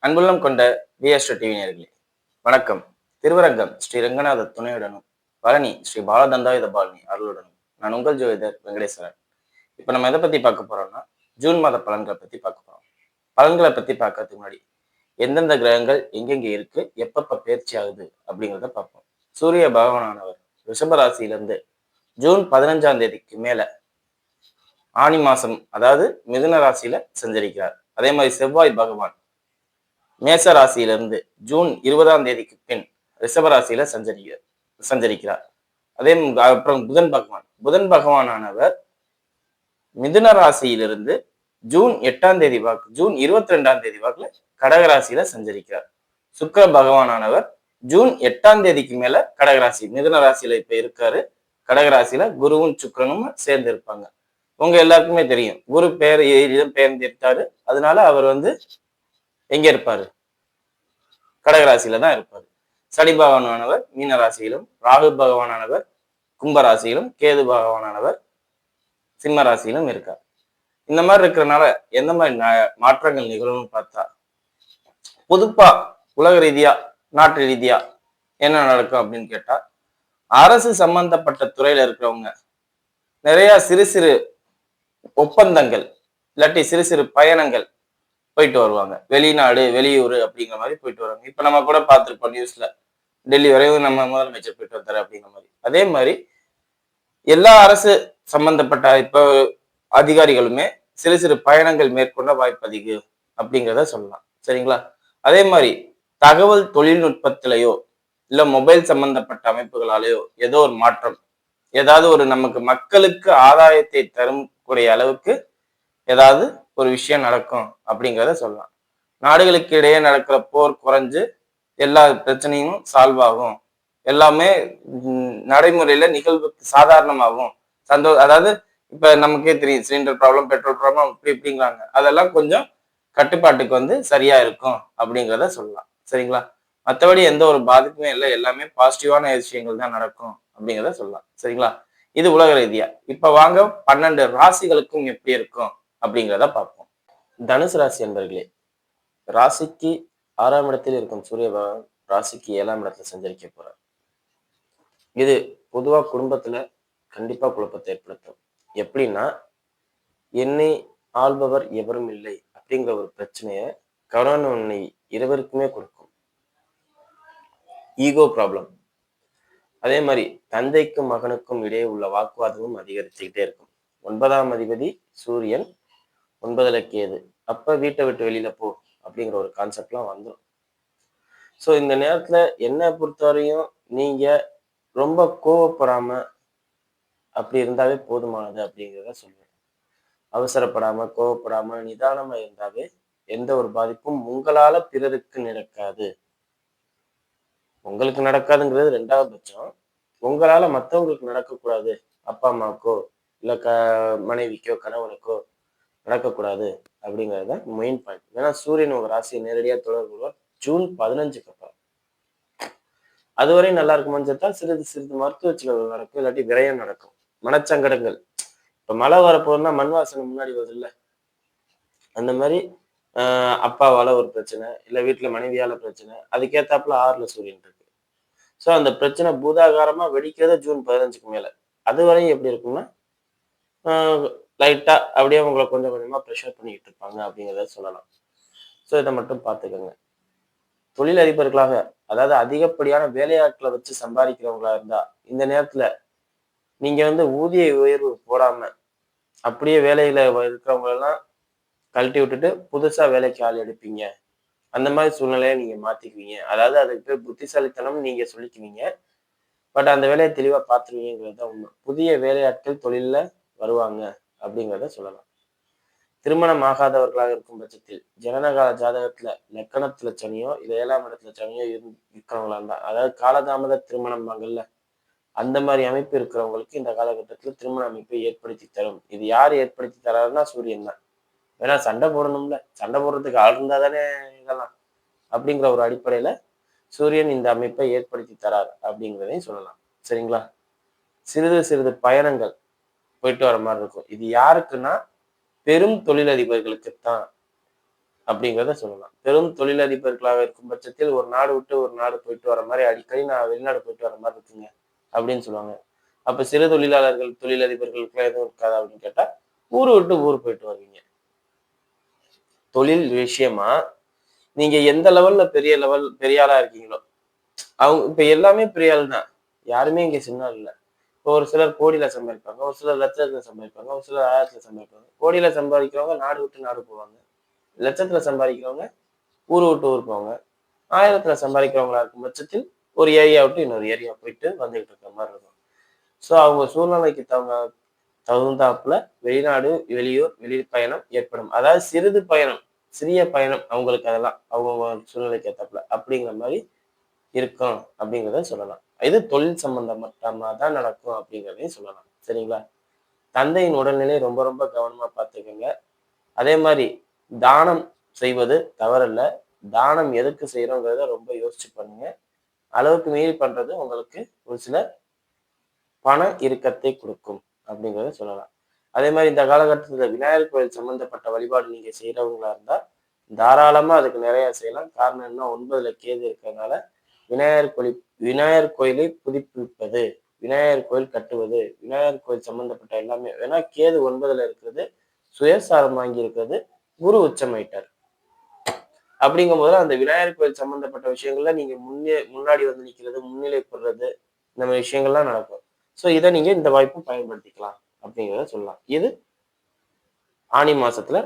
அன்புள்ளம் கொண்ட VST TV நேயர்களே வணக்கம். திருவரங்கம் ஸ்ரீ ரங்கநாத துணையுடனும் பழனி ஸ்ரீ பாலதண்டாயுத பாலினி அருளுடனும் நான் உங்கள் ஜோதிடர் வெங்கடேஸ்வரன். இப்ப நம்ம எதை பத்தி பார்க்க போறோம்னா ஜூன் மாத பலன்களை பத்தி பார்க்க போறோம். பலன்களை பத்தி பார்க்கறதுக்கு முன்னாடி எந்தெந்த கிரகங்கள் எங்கெங்க இருக்கு, எப்பப்ப பயிற்சி ஆகுது அப்படிங்கிறத பார்ப்போம். சூரிய பகவானானவர் ரிஷபராசியிலிருந்து ஜூன் 15ஆம் தேதிக்கு மேல ஆனி மாசம், அதாவது மிதுன ராசியில சஞ்சரிக்கிறார். அதே மாதிரி செவ்வாய் பகவான் மேச ராசியிலிருந்து ஜூன் 20ஆம் தேதிக்கு பின் ரிஷபராசியில சஞ்சரிக்கிறார். அப்புறம் புதன் பகவானானவர் மிதுன ராசியிலிருந்து ஜூன் 8ஆம் தேதி ஜூன் 22ஆம் தேதி வாக்குல கடகராசியில சஞ்சரிக்கிறார். சுக்கிர பகவானானவர் ஜூன் 8ஆம் தேதிக்கு மேல கடகராசி மிதுன ராசியில இப்ப இருக்காரு. கடகராசியில குருவும் சுக்கிரனும் சேர்ந்து இருப்பாங்க. உங்க எல்லாருக்குமே தெரியும், குரு பெயர்ந்திருக்காரு. அதனால அவர் எங்க இருப்பாரு? கடகராசியில தான் இருப்பாரு. சனி பகவானானவர் மீன ராசியிலும், ராகு பகவானானவர் கும்பராசியிலும், கேது பகவானானவர் சிம்ம ராசியிலும் இருக்கார். இந்த மாதிரி இருக்கிறதுனால எந்த மாதிரி மாற்றங்கள் நிகழும்னு பார்த்தா, பொதுப்பா உலக ரீதியா நாட்டு ரீதியா என்ன நடக்கும் அப்படின்னு கேட்டா, அரசு சம்பந்தப்பட்ட துறையில இருக்கிறவங்க நிறைய சிறு சிறு ஒப்பந்தங்கள் இல்லாட்டி சிறு சிறு பயணங்கள் போயிட்டு வருவாங்க. வெளிநாடு வெளியூர் அப்படிங்கிற மாதிரி போயிட்டு வருவாங்க. இப்ப நம்ம கூட பார்த்திருப்போம் நியூஸ்ல, டெல்லி வரையும் நம்ம முதலமைச்சர் போயிட்டு வந்தாரு அப்படிங்கிற மாதிரி. அதே மாதிரி எல்லா அரசு சம்பந்தப்பட்ட இப்ப அதிகாரிகளுமே சிறு சிறு பயணங்கள் மேற்கொள்ள வாய்ப்பு அதிகம் அப்படிங்கிறத சொல்லலாம். சரிங்களா? அதே மாதிரி தகவல் தொழில்நுட்பத்திலேயோ இல்ல மொபைல் சம்பந்தப்பட்ட அமைப்புகளாலேயோ ஏதோ ஒரு மாற்றம், ஏதாவது ஒரு நமக்கு மக்களுக்கு ஆதாயத்தை தரக்கூடிய அளவுக்கு ஏதாவது ஒரு விஷயம் நடக்கும் அப்படிங்கிறத சொல்லலாம். நாடுகளுக்கு இடையே நடக்கிற போர் குறைஞ்சு எல்லா பிரச்சனையும் சால்வ் ஆகும். எல்லாமே நடைமுறையில நிகழ்வுக்கு சாதாரணமாகும். அதாவது இப்ப நமக்கே தெரியும், சிலிண்டர் ப்ராப்ளம், பெட்ரோல் ப்ராப்ளம் இப்படிங்கிறாங்க. அதெல்லாம் கொஞ்சம் கட்டுப்பாட்டுக்கு சரியா இருக்கும் அப்படிங்கிறத சொல்லலாம். சரிங்களா? மற்றபடி எந்த ஒரு பாதிப்புமே இல்லை, எல்லாமே பாசிட்டிவான விஷயங்கள் தான் நடக்கும் அப்படிங்கிறத சொல்லலாம். சரிங்களா? இது உலக ரீதியா. இப்ப வாங்க 12 ராசிகளுக்கும் எப்படி இருக்கும் அப்படிங்கிறத பார்ப்போம். தனுசு ராசி என்பர்களே, ராசிக்கு 6ஆம் இடத்தில் இருக்கும் சூரிய பகவான் ராசிக்கு 7ஆம் இடத்துல சஞ்சரிக்க போறார். இது பொதுவா குடும்பத்துல கண்டிப்பா குழப்பத்தை ஏற்படுத்தும். எப்படின்னா, என்னை ஆள்பவர் எவரும் இல்லை அப்படிங்கிற ஒரு பிரச்சனைய கணவன் இருவருக்குமே கொடுக்கும். Ego problem. அதே மாதிரி தந்தைக்கும் மகனுக்கும் இடையே உள்ள வாக்குவாதமும் அதிகரிச்சுக்கிட்டே இருக்கும். 9ஆம் அதிபதி சூரியன், 9ல கேது. அப்ப வீட்டை விட்டு வெளியில போ அப்படிங்கிற ஒரு கான்செப்ட்லாம் வந்துடும். ஸோ இந்த நேரத்துல என்ன பொறுத்தவரையும் நீங்க ரொம்ப கோவப்படாம அப்படி இருந்தாவே போதுமானது அப்படிங்கிறத சொல்லுவேன். அவசரப்படாம கோவப்படாம நிதானமா இருந்தாவே எந்த ஒரு பாதிப்பும் உங்களால பிறருக்கு நடக்காது. உங்களுக்கு நடக்காதுங்கிறது 2வது பட்சம். உங்களால மற்றவங்களுக்கு நடக்கக்கூடாது, அப்பா அம்மாவுக்கோ இல்ல மனைவிக்கோ கணவனுக்கோ நடக்கக்கூடாது அப்படிங்கிறது தான் மெயின் பாயிண்ட். ஏன்னா சூரியன் உங்க ராசியை நேரடியா தொடர்பு ஜூன் 15க்கு அப்புறம். அதுவரை நல்லா இருக்குமான்னு பார்த்தா சிறிது சிறிது மருத்துவ செலவுகள் நடக்கும், இல்லாட்டி விரயம் நடக்கும், மனச்சங்கடங்கள். இப்ப மழை வரப்போகுதுன்னா மண் வாசனை முன்னாடி வருது இல்ல, அந்த மாதிரி அப்பாவால ஒரு பிரச்சனை, இல்ல வீட்டுல மனைவியால பிரச்சனை, அதுக்கேத்தாப்புல 6ல சூரியன் இருக்கு. ஸோ அந்த பிரச்சனை பூதாகாரமா வெடிக்கிறத ஜூன் 15க்கு மேல. அது வரையும் எப்படி இருக்கும்னா, லைட்டா அப்படியே உங்களை கொஞ்சம் கொஞ்சமா ப்ரெஷர் பண்ணிக்கிட்டு இருப்பாங்க அப்படிங்கிறத சொல்லலாம். ஸோ இதை மட்டும் பார்த்துக்கோங்க. தொழிலதிபர்களாக, அதாவது அதிகப்படியான வேலையாட்களை வச்சு சம்பாதிக்கிறவங்களா இருந்தா இந்த நேரத்துல நீங்க ஊதிய உயர்வு போடாம அப்படியே வேலையில இருக்கிறவங்க எல்லாம் கழட்டி விட்டுட்டு புதுசா வேலைக்கு ஆள் எடுப்பீங்க. அந்த மாதிரி சூழ்நிலையை நீங்க மாத்திக்குவீங்க. அதாவது அதுக்கு பேர் புத்திசாலித்தனம் நீங்க சொல்லிக்குவீங்க. பட் அந்த வேலையை தெளிவா பார்த்துருவீங்கிறது தான் உண்மை. புதிய வேலையாட்கள் தொழில்ல வருவாங்க அப்படிங்கிறத சொல்லலாம். திருமணம் ஆகாதவர்களாக இருக்கும் பட்சத்தில் ஜனனகால ஜாதகத்துல லக்கணத்துல சனியோ இல்ல 7ஆம் இடத்துல சனியோ இருக்கிறவங்களா இருந்தா, அதாவது காலதாமத திருமணம் வாங்கல்ல, அந்த மாதிரி அமைப்பு இருக்கிறவங்களுக்கு இந்த காலகட்டத்துல திருமண அமைப்பை ஏற்படுத்தி தரும். இது யார் ஏற்படுத்தி தராருன்னா சூரியன் தான். ஏன்னா சண்டை போடணும்ல, சண்டை போடுறதுக்கு ஆள் இருந்தா தானே இதெல்லாம் அப்படிங்கிற ஒரு அடிப்படையில சூரியன் இந்த அமைப்பை ஏற்படுத்தி தரார் அப்படிங்கிறதையும் சொல்லலாம். சரிங்களா? சிறிது சிறிது பயணங்கள் போயிட்டு வர மாதிரி இருக்கும். இது யாருக்குன்னா பெரும் தொழிலதிபர்களுக்குத்தான். அப்படிங்கிறத சொல்லலாம். பெரும் தொழிலதிபர்களாக இருக்கும் பட்சத்தில் ஒரு நாடு விட்டு ஒரு நாடு போயிட்டு வர மாதிரி அடிக்கடி நான் வெளிநாடு போயிட்டு வர மாதிரி இருக்குங்க அப்படின்னு சொல்லுவாங்க. அப்ப சிறு தொழிலாளர்கள் தொழிலதிபர்களுக்குலாம் எதுவும் இருக்காதா அப்படின்னு கேட்டா ஊரு விட்டு ஊர் போயிட்டு வருவீங்க. தொழில் விஷயமா நீங்க எந்த லெவல் பெரிய ஆளா இருக்கீங்களோ அவங்க இப்ப எல்லாமே பெரிய ஆள் தான். யாருமே இங்க சின்ன ஆள் இல்ல. இப்போ ஒரு சிலர் கோடியில சம்பாதிப்பாங்க, ஒரு சிலர் லட்சத்துல சம்பாதிப்பாங்க, ஒரு சிலர் ஆயிரத்துல சம்பாதிப்பாங்க. கோடியில சம்பாதிக்கிறவங்க நாடு விட்டு நாடு போவாங்க. லட்சத்துல சம்பாதிக்கிறவங்க ஊர் விட்டு ஊர் போவாங்க. ஆயிரத்துல சம்பாதிக்கிறவங்களா இருக்கும் பட்சத்தில் ஒரு ஏரியா விட்டு இன்னொரு ஏரியா போயிட்டு வந்துகிட்டு இருக்கிற மாதிரி இருக்கும். ஸோ அவங்க சூழ்நிலைக்கு தகுந்தாப்புல வெளிநாடு, வெளியூர், வெளி பயணம் ஏற்படும். அதாவது சிறிது பயணம், சிறிய பயணம் அவங்களுக்கு அதெல்லாம் அவங்க சூழ்நிலைக்கு ஏத்தாப்புல அப்படிங்கிற மாதிரி இருக்கும் அப்படிங்கிறத சொல்லலாம். இது தொழில் சம்பந்தமா தான் நடக்கும் அப்படிங்கிறதையும் சொல்லலாம். சரிங்களா? தந்தையின் உடல்நிலை ரொம்ப ரொம்ப கவனமா பார்த்துக்கங்க. அதே மாதிரி தானம் செய்வது தவறல்ல. தானம் எதுக்கு செய்றோங்கிறத ரொம்ப யோசிச்சு பண்ணுங்க. அளவுக்கு மீறி பண்றது உங்களுக்கு ஒரு சில பண இறுக்கத்தை கொடுக்கும் அப்படிங்கிறத சொல்லலாம். அதே மாதிரி இந்த காலகட்டத்துல விநாயகர் கோயில் சம்பந்தப்பட்ட வழிபாடு நீங்க செய்றவங்களா இருந்தா, தாராளமா அதுக்கு நிறைய செய்யலாம். காரணம் என்ன 9ல கேது இருக்கிறதுனால, விநாயகர் கோயில் விநாயகர் கோயிலை புதுப்பிப்பது, விநாயகர் கோயில் கட்டுவது, விநாயகர் கோயில் சம்பந்தப்பட்ட எல்லாமே ஏன்னா கேது 9ல இருக்கிறது, சுயசாரம் வாங்கி இருக்கிறது, குரு உச்சமாயிட்டார். அப்படிங்கும்போது அந்த விநாயகர் கோயில் சம்பந்தப்பட்ட விஷயங்கள்ல நீங்க முன்னாடி வந்து நிக்கிறது, முன்னிலைப்படுறது, இந்த மாதிரி விஷயங்கள்லாம் நடக்கும். ஸோ இத நீங்க இந்த வாய்ப்பு பயன்படுத்திக்கலாம் அப்படிங்கிறத சொல்லலாம். இது ஆனி மாசத்துல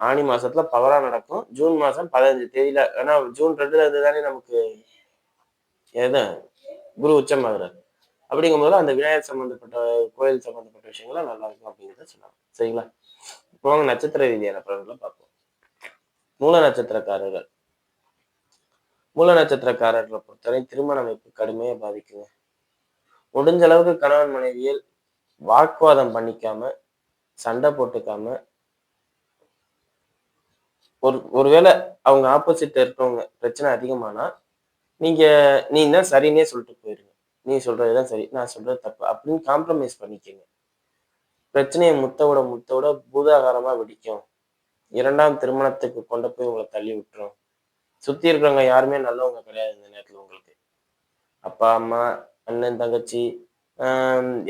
ஆனி மாசத்துல பவரா நடக்கும். ஜூன் மாசம் 15 தேதியில ஏன்னா ஜூன் 2ல இருந்து தானே நமக்கு எது குரு உச்சமாகுறாரு. அப்படிங்கும்போது அந்த விநாயகர் சம்பந்தப்பட்ட கோயில் சம்பந்தப்பட்ட விஷயங்கள்லாம் நல்லா இருக்கும் அப்படிங்கிறத சொல்லலாம். சரிங்களா? இப்போ வாங்க நட்சத்திர ரீதியான பலன்களை பார்ப்போம். மூல நட்சத்திரக்காரர்கள் மூல நட்சத்திரக்காரர்களை பொறுத்தவரை திருமண அமைப்பு கடுமையா பாதிக்குங்க. முடிஞ்ச அளவுக்கு கணவன் மனைவியில் வாக்குவாதம் பண்ணிக்காம, சண்டை போட்டுக்காம, ஒருவேளை அவங்க ஆப்போசிட்ல இருக்கிறவங்க பிரச்சனை அதிகமானா, நீங்க நீ தான் சரின்னே சொல்லிட்டு போயிருங்க. நீ சொல்றதுதான் சரி, நான் சொல்றது தப்பு அப்படின்னு காம்ப்ரமைஸ் பண்ணிக்கங்க. பிரச்சனைய முத்த விட பூதாகாரமா வெடிக்கும். 2ஆம் திருமணத்துக்கு கொண்டு போய் உங்கள தள்ளி விட்டுரும். சுத்தி இருக்கிறவங்க யாருமே நல்லவங்க கிடையாது இந்த நேரத்துல உங்களுக்கு. அப்பா, அம்மா, அண்ணன், தங்கச்சி,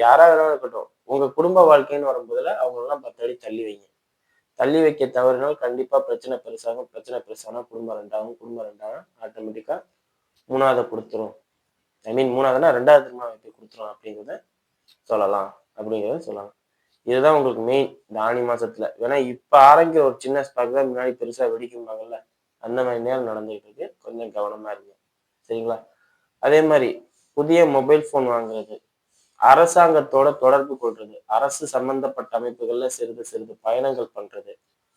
யாரா வேணாலும் இருக்கட்டும். உங்க குடும்ப வாழ்க்கைன்னு வரும்போதுல அவங்களெல்லாம் 10 அடி தள்ளி வைங்க. தள்ளி வைக்க தவறினால் கண்டிப்பா பிரச்சனை பெருசாகும். பிரச்சனை பெருசானா குடும்பம் 2 ஆகும். குடும்பம் 2 ஆனா ஆட்டோமேட்டிக்கா 3வது குடுத்துரும். ஐ மீன் 3வதுன்னா 2வது திருமண வாய்ப்பை குடுத்துரும் அப்படிங்கிறத சொல்லலாம். அப்படிங்கிறத சொல்லலாம். இதுதான் உங்களுக்கு மெயின் இந்த ஆனி மாசத்துல. ஏன்னா இப்ப ஆரம்பிக்கிற ஒரு சின்ன ஸ்பார்க் தான் முன்னாடி பெருசா வெடிக்கும்பாங்கல்ல. அந்த மாதிரி நேரம் நடந்துகிட்டு இருக்கு. கொஞ்சம் கவனமா இருங்க. சரிங்களா? அதே மாதிரி புதிய மொபைல் போன் வாங்குறது, அரசாங்கத்தோட தொடர்பு கொள்றது, அரசு சம்பந்தப்பட்ட அமைப்புகள்ல சிறிது சிறிது பயணங்கள் பண்றது,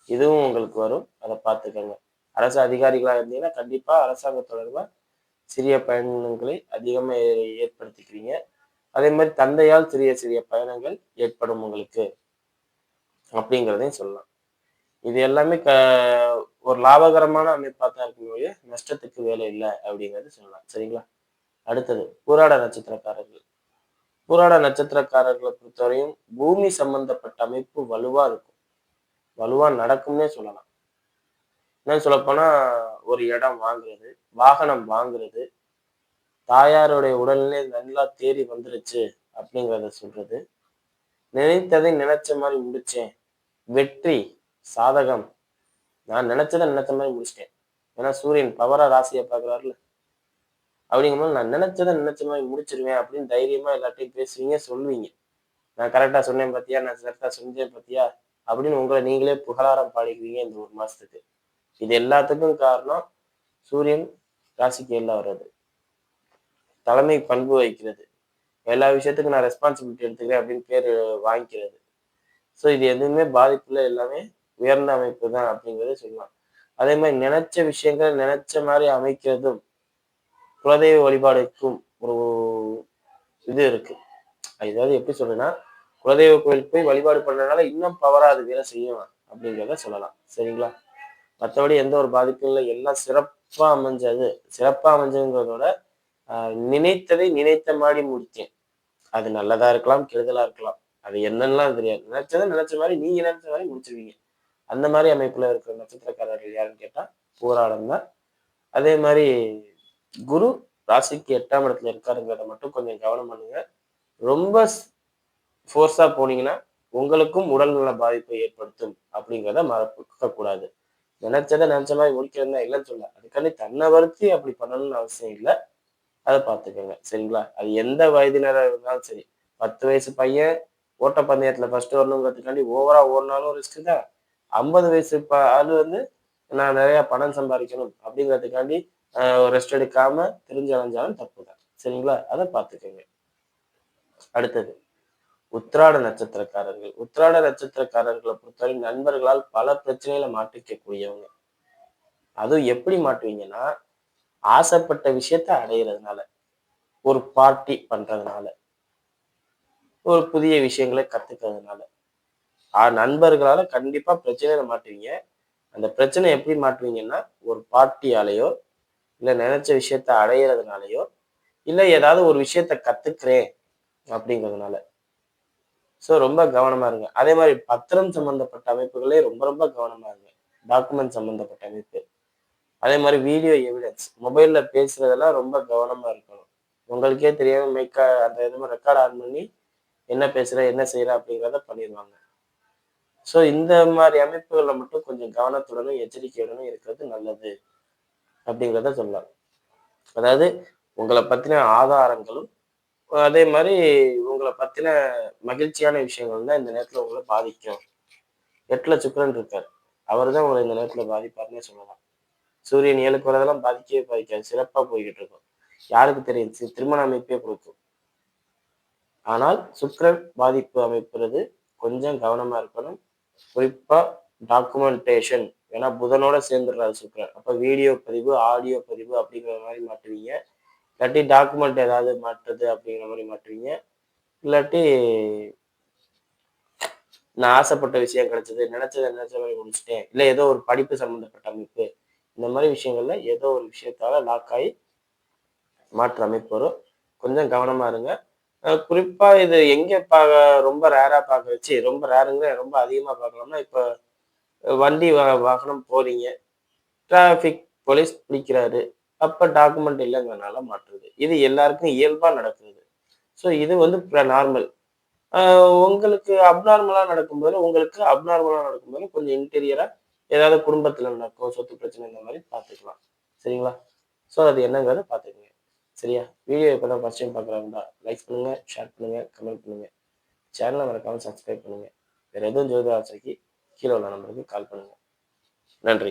இதுவும் உங்களுக்கு வரும். அதை பார்த்துக்கங்க. அரசு அதிகாரிகளா இருந்தீங்கன்னா கண்டிப்பா அரசாங்க தொடர்பா சிறிய பயணங்களை அதிகமா ஏற்படுத்திக்கிறீங்க. அதே மாதிரி தந்தையால் சிறிய சிறிய பயணங்கள் ஏற்படும் உங்களுக்கு அப்படிங்கிறதையும் சொல்லலாம். இது எல்லாமே ஒரு லாபகரமான அமைப்பா தான் இருக்குமே ஒழிய நஷ்டத்துக்கு வேலை இல்லை அப்படிங்கிறது சொல்லலாம். சரிங்களா? அடுத்தது பூராட நட்சத்திரக்காரர்கள். பூராட நட்சத்திரக்காரர்களை பொறுத்தவரையும் பூமி சம்பந்தப்பட்ட அமைப்பு வலுவா இருக்கும். வலுவா நடக்கும்னே சொல்லலாம். என்ன சொல்லப்போனா ஒரு இடம் வாங்குறது, வாகனம் வாங்குறது, தாயாருடைய உடல்நிலை நல்லா தேறி வந்துருச்சு அப்படிங்கிறத சொல்றது. நினைத்ததை நினைச்ச மாதிரி முடிச்சேன். வெற்றி, சாதகம். நான் நினைச்சதை நினைச்ச மாதிரி முடிச்சிட்டேன். ஏன்னா சூரியன் பவரா ராசியை பார்க்குறாருல. அப்படிங்கும்போது நான் நினைச்சதை நினைச்ச மாதிரி முடிச்சிருவேன் அப்படின்னு தைரியமா எல்லார்ட்டையும் பேசுவீங்க, சொல்லுவீங்க. நான் கரெக்டா சொன்னேன் பாத்தியா, நான் கரெக்டா செஞ்சேன் பாத்தியா அப்படின்னு உங்களை நீங்களே புகழாரம் பாடிக்குவீங்க இந்த ஒரு மாசத்துக்கு. இது எல்லாத்துக்கும் காரணம் சூரியன் ராசிக்கு 7ல வர்றது. தலைமை பண்பு வைக்கிறது. எல்லா விஷயத்துக்கும் நான் ரெஸ்பான்சிபிலிட்டி எடுத்துக்கிறேன் அப்படின்னு பேரு வாங்கிக்கிறது. ஸோ இது எதுவுமே பாதிப்புல எல்லாமே உயர்ந்த அமைப்பு தான் அப்படிங்கிறத சொல்லலாம். அதே மாதிரி நினைச்ச விஷயங்கள் நினைச்ச மாதிரி அமைக்கிறதும் குலதெய்வ வழிபாடுக்கும் ஒரு இது இருக்கு. அதாவது எப்படி சொல்றேன்னா குலதெய்வ கோயிலுக்கு போய் வழிபாடு பண்றதுனால இன்னும் பவரா அது வேலை செய்யும் அப்படிங்கிறத சொல்லலாம். சரிங்களா? மற்றபடி எந்த ஒரு பாதிப்பும் இல்லை. எல்லாம் சிறப்பா அமைஞ்சதுங்கிறதோட நினைத்ததை நினைத்த மாதிரி முடித்தேன். அது நல்லதா இருக்கலாம், கெடுதலா இருக்கலாம். அது என்னன்னுலாம் தெரியாது. நினைச்சதை நினைச்ச மாதிரி நீங்க நினைச்ச மாதிரி முடிச்சிருவீங்க. அந்த மாதிரி அமைப்புல இருக்கிற நட்சத்திரக்காரர்கள் யாருன்னு கேட்டா பூராடம் தான். அதே மாதிரி குரு ராசிக்கு 8ஆம் இடத்துல இருக்காருங்கிறத மட்டும் கொஞ்சம் கவனம் பண்ணுங்க. ரொம்ப ஃபோர்ஸா போனீங்கன்னா உங்களுக்கும் உடல்நல பாதிப்பை ஏற்படுத்தும் அப்படிங்கிறத மறக்க கூடாது. நினைச்சதை நினைச்ச மாதிரி முடிக்கிறதுனா இல்லைன்னு சொல்ல, அதுக்காண்டி தன்னை வருத்தி அப்படி பண்ணணும்னு அவசியம் இல்லை. அதை பார்த்துக்கோங்க. சரிங்களா? அது எந்த வயதினரா இருந்தாலும் சரி. 10 வயசு பையன் ஓட்டப்பந்தயத்துல ஃபர்ஸ்ட் வரணுங்கிறதுக்காண்டி ஓவரா ஓடுனாலும் ரிஸ்க் தான். 50 வயசு ஆளு வந்து நான் நிறைய பணம் சம்பாதிக்கணும் அப்படிங்கிறதுக்காண்டி ரெஸ்ட் எடுக்காம திரிஞ்சு அலைஞ்சாலும் தப்பு தான். சரிங்களா? அதை பார்த்துக்கோங்க. அடுத்தது உத்திராட நட்சத்திரக்காரர்கள். உத்திராட நட்சத்திரக்காரர்களை பொறுத்தவரை நண்பர்களால் பல பிரச்சனைகளை மாட்டிக்கக்கூடியவங்க. அதுவும் எப்படி மாட்டுவீங்கன்னா, ஆசைப்பட்ட விஷயத்த அடையிறதுனால, ஒரு பார்ட்டி பண்றதுனால, ஒரு புதிய விஷயங்களை கத்துக்கிறதுனால, நண்பர்களால கண்டிப்பா பிரச்சனையில மாட்டுவீங்க. அந்த பிரச்சனை எப்படி மாட்டுவீங்கன்னா, ஒரு பார்ட்டியாலேயோ, இல்ல நினைச்ச விஷயத்த அடையிறதுனாலயோ, இல்ல ஏதாவது ஒரு விஷயத்த கத்துக்கிறேன் அப்படிங்கிறதுனால. ரொம்ப கவனமா இருங்க. அதே மாதிரி பத்திரம் சம்பந்தப்பட்ட அமைப்புகளே ரொம்ப ரொம்ப கவனமா இருங்க. டாக்குமெண்ட் சம்பந்தப்பட்ட அமைப்பு. அதே மாதிரி வீடியோ எவிடன்ஸ் மொபைல்ல பேசுறதெல்லாம் ரொம்ப கவனமா இருக்கணும். உங்களுக்கே தெரியாம அந்த இது ரெக்கார்ட் ஆன் பண்ணி என்ன பேசுற, என்ன செய்யற அப்படிங்கிறத பண்ணிடுவாங்க. இந்த மாதிரி அமைப்புகள்ல மட்டும் கொஞ்சம் கவனத்துடனும், எச்சரிக்கையுடனும் இருக்கிறது நல்லது அப்படிங்கிறத சொல்லலாம். அதாவது உங்களை பத்தின ஆதாரங்களும், அதே மாதிரி உங்களை பத்தின மகிழ்ச்சியான விஷயங்கள் தான் இந்த நேரத்துல உங்களை பாதிக்கும். 8ல சுக்கிரன் இருக்காரு. அவர்தான் உங்களை இந்த நேரத்துல பாதிப்பாருன்னே சொல்லலாம். சூரியன் 7க்கு வரதெல்லாம் பாதிக்கவே பாதிக்காது. சிறப்பா போய்கிட்டு இருக்கும். யாருக்கு தெரியும்? திருமண அமைப்பே கொடுக்கும். ஆனால் சுக்கிரன் பாதிப்பு அமைப்புறது கொஞ்சம் கவனமா இருக்கணும். குறிப்பா டாக்குமெண்டேஷன். ஏன்னா புதனோட சேர்ந்துடுறாரு சுக்கிரன். அப்ப வீடியோ பதிவு, ஆடியோ பதிவு அப்படிங்கிற மாதிரி மாட்டுவீங்க. இல்லாட்டி டாக்குமெண்ட் ஏதாவது மாற்றுறது அப்படிங்கிற மாதிரி மாட்டுவீங்க. இல்லாட்டி நான் ஆசைப்பட்ட விஷயம் கிடைச்சது, நினைச்ச மாதிரி முடிச்சுட்டேன். இல்ல ஏதோ ஒரு படிப்பு சம்பந்தப்பட்ட அமைப்பு. இந்த மாதிரி விஷயங்கள்ல ஏதோ ஒரு விஷயத்தால லாக் ஆகி மாற்று அமைப்பு வரும். கொஞ்சம் கவனமா இருங்க. குறிப்பா இது எங்க ரொம்ப ரேரா பார்க்க வச்சு ரொம்ப ரேருங்க ரொம்ப அதிகமா பார்க்கலாம்னா, இப்ப வண்டி வாகனம் போறீங்க. டிராஃபிக் போலீஸ் பிடிக்கிறாரு. அப்ப டாக்குமெண்ட் இல்லைங்கிறனால மாற்றுது. இது எல்லாருக்கும் இயல்பா நடக்குது. இது வந்து நார்மல். உங்களுக்கு அப்நார்மலா நடக்கும்போது கொஞ்சம் இன்டீரியரா ஏதாவது குடும்பத்துல நடக்கும், சொத்து பிரச்சனை இந்த மாதிரி பார்த்துக்கலாம். சரிங்களா? அது என்னங்கிறத பார்த்துக்கங்க. சரியா? வீடியோ இப்பதான் ஃபர்ஸ்ட் டைம் பார்க்குறாங்களா, லைக் பண்ணுங்க, ஷேர் பண்ணுங்க, கமெண்ட் பண்ணுங்க. சேனலை மறக்காம சப்ஸ்கிரைப் பண்ணுங்க. வேற எதுவும் ஜோதிட ஆசைக்கு கீழே உள்ள நம்பருக்கு கால் பண்ணுங்க. நன்றி.